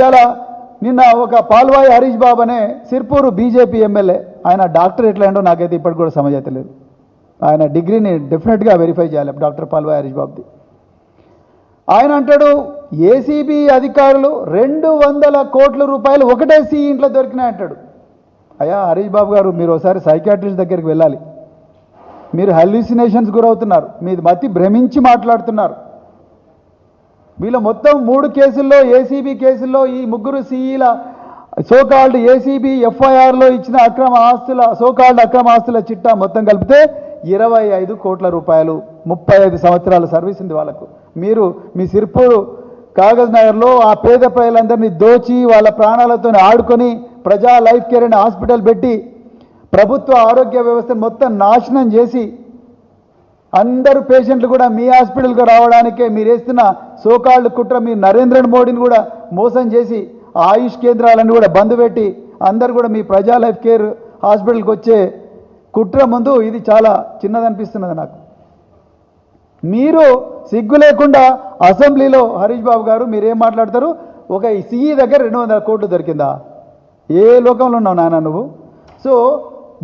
ఇలా నిన్న ఒక పాల్వాయి హరీష్ బాబు అనే సిర్పూరు బీజేపీ ఎమ్మెల్యే, ఆయన డాక్టర్ ఎట్లా ఏంటో నాకైతే ఇప్పటికి కూడా సమజైతే లేదు. ఆయన డిగ్రీని డెఫినెట్గా వెరిఫై చేయాలి డాక్టర్ పాల్వాయి హరీష్ బాబుది. ఆయన అంటాడు ఏసీబీ అధికారులు 200 కోట్ల రూపాయలు ఒకటే ఇంట్లో దొరికినాయి అంటాడు. అయ్యా హరీష్ బాబు గారు, మీరు ఒకసారి సైకాట్రిస్ట్ దగ్గరికి వెళ్ళాలి. మీరు హెల్యూసినేషన్స్ గురవుతున్నారు, మీది మతి భ్రమించి మాట్లాడుతున్నారు. వీళ్ళ మొత్తం 3 కేసుల్లో, ఏసీబీ కేసుల్లో ఈ ముగ్గురు సీఈల సోకాల్డ్ ఏసీబీ ఎఫ్ఐఆర్లో ఇచ్చిన సోకాల్డ్ అక్రమ ఆస్తుల చిట్టా మొత్తం కలిపితే 25 కోట్ల రూపాయలు. 35 సంవత్సరాల సర్వీస్ ఉంది వాళ్ళకు. మీరు మీ సిర్పూరు కాగజ్ నగర్లో ఆ పేద ప్రజలందరినీ దోచి వాళ్ళ ప్రాణాలతో ఆడుకొని ప్రజా లైఫ్ కేర్ అనే హాస్పిటల్ పెట్టి ప్రభుత్వ ఆరోగ్య వ్యవస్థను మొత్తం నాశనం చేసి అందరూ పేషెంట్లు కూడా మీ హాస్పిటల్కి రావడానికే మీరు వేస్తున్న సోకాల్డ్ కుట్ర, మీ నరేంద్ర మోడీని కూడా మోసం చేసి ఆయుష్ కేంద్రాలను కూడా బంద్ పెట్టి అందరు కూడా మీ ప్రజా లైఫ్ కేర్ హాస్పిటల్కి వచ్చే కుట్ర ముందు ఇది చాలా చిన్నదనిపిస్తున్నది నాకు. మీరు సిగ్గు లేకుండా అసెంబ్లీలో హరీష్ బాబు గారు మీరేం మాట్లాడతారు? ఒక సీఈ దగ్గర 200 కోట్లు దొరికిందా? ఏ లోకంలో ఉన్నావు నాన్న నువ్వు? సో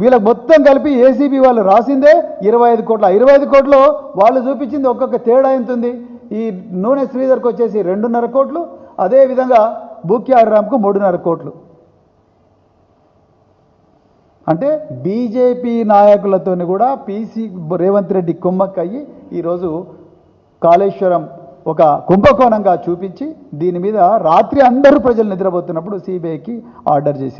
వీళ్ళకి మొత్తం కలిపి ఏసీబీ వాళ్ళు రాసిందే 25 కోట్ల. 25 కోట్లు వాళ్ళు చూపించింది ఒక్కొక్క తేడా ఎంతుంది. ఈ నూనె శ్రీధర్కి వచ్చేసి 2.5 కోట్లు, అదేవిధంగా బూక్యారామ్కు 3.5 కోట్లు. అంటే బీజేపీ నాయకులతో కూడా పీసీ రేవంత్ రెడ్డి కుమ్మక్కయ్యి ఈరోజు కాళేశ్వరం ఒక కుంభకోణంగా చూపించి దీని మీద రాత్రి అందరూ ప్రజలు నిద్రపోతున్నప్పుడు సిబిఐకి ఆర్డర్ చేసి